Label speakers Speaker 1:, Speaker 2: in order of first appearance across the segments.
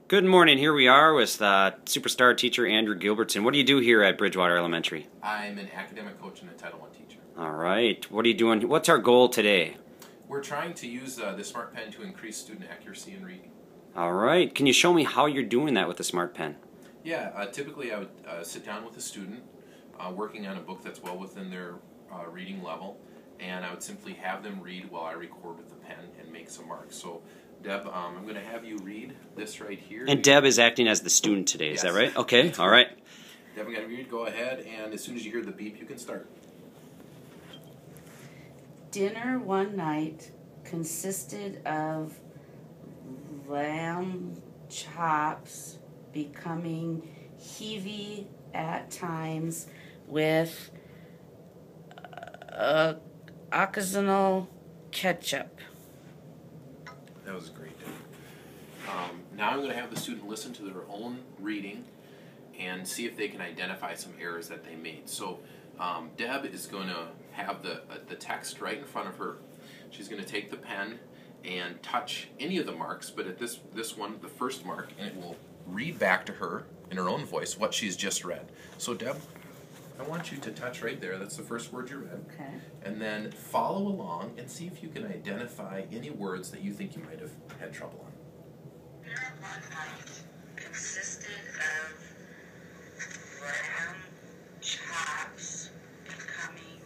Speaker 1: Good morning. Here we are with superstar teacher Andrew Gilbertson. What do you do here at Bridgewater Elementary?
Speaker 2: I'm an academic coach and a Title I teacher.
Speaker 1: All right. What are you doing? What's our goal today?
Speaker 2: We're trying to use the Smartpen to increase student accuracy in reading.
Speaker 1: All right. Can you show me how you're doing that with the Smartpen?
Speaker 2: Yeah, typically I would sit down with a student working on a book that's well within their reading level, and I would simply have them read while I record with the pen and make some marks. So, Deb, I'm going to have you read this right here.
Speaker 1: And Deb is acting as the student today, is that right? Okay, all right.
Speaker 2: Deb, I'm going to read. Go ahead, and as soon as you hear the beep, you can start.
Speaker 3: Dinner one night consisted of lamb chops becoming heavy at times with occasional ketchup.
Speaker 2: That was great, Deb. Now I'm going to have the student listen to their own reading and see if they can identify some errors that they made. So Deb is going to have the text right in front of her. She's going to take the pen and touch any of the marks, but at this one, the first mark, and it will read back to her in her own voice what she's just read. So Deb, I want you to touch right there. That's the first word you read.
Speaker 3: Okay.
Speaker 2: And then follow along and see if you can identify any words that you think you might have had trouble on.
Speaker 3: Dinner one night consisted of lamb chops becoming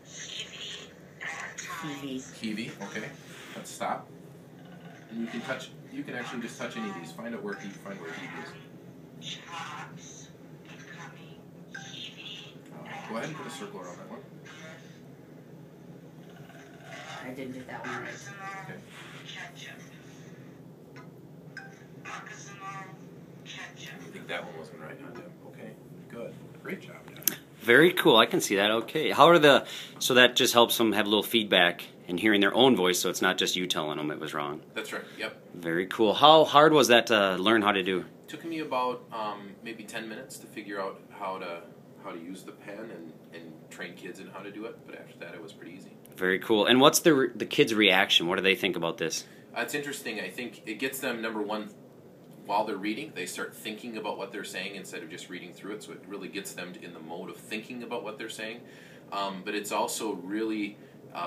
Speaker 3: heavy at times.
Speaker 2: Heavy, okay. Let's stop. And you can touch. You can actually just touch any of these. Find out where find where heavy is.
Speaker 3: Chops becoming heavy.
Speaker 2: Go ahead and put a circle around that one.
Speaker 3: I didn't do that one right.
Speaker 2: Okay.
Speaker 3: Ketchup.
Speaker 2: I think that one wasn't right, huh, Deb? Okay. Good. Great job, Deb.
Speaker 1: Very cool. I can see that. Okay. How are so that just helps them have a little feedback and hearing their own voice, so it's not just you telling them it was wrong.
Speaker 2: That's right. Yep.
Speaker 1: Very cool. How hard was that to learn how to do?
Speaker 2: Took me about maybe 10 minutes to figure out how to use the pen and train kids in how to do it, but after that it was pretty easy.
Speaker 1: Very cool. And what's the kids' reaction? What do they think about this?
Speaker 2: It's interesting. I think it gets them, number one, while they're reading, they start thinking about what they're saying instead of just reading through it, so it really gets them in the mode of thinking about what they're saying. But it's also really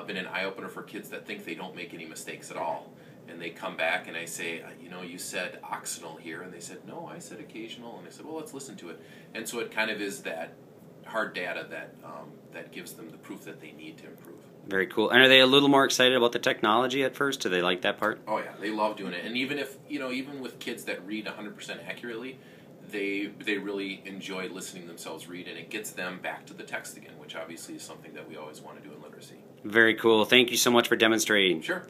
Speaker 2: been an eye-opener for kids that think they don't make any mistakes at all. And they come back and I say, you said occasional here, and they said, no, I said occasional, and I said, well, let's listen to it. And so it kind of is that hard data that gives them the proof that they need to improve.
Speaker 1: Very cool. And are they a little more excited about the technology at first? Do they like that part?
Speaker 2: Oh yeah, they love doing it. And even if even with kids that read 100% accurately, they really enjoy listening themselves read, and it gets them back to the text again, which obviously is something that we always want to do in literacy.
Speaker 1: Very cool. Thank you so much for demonstrating.
Speaker 2: Sure.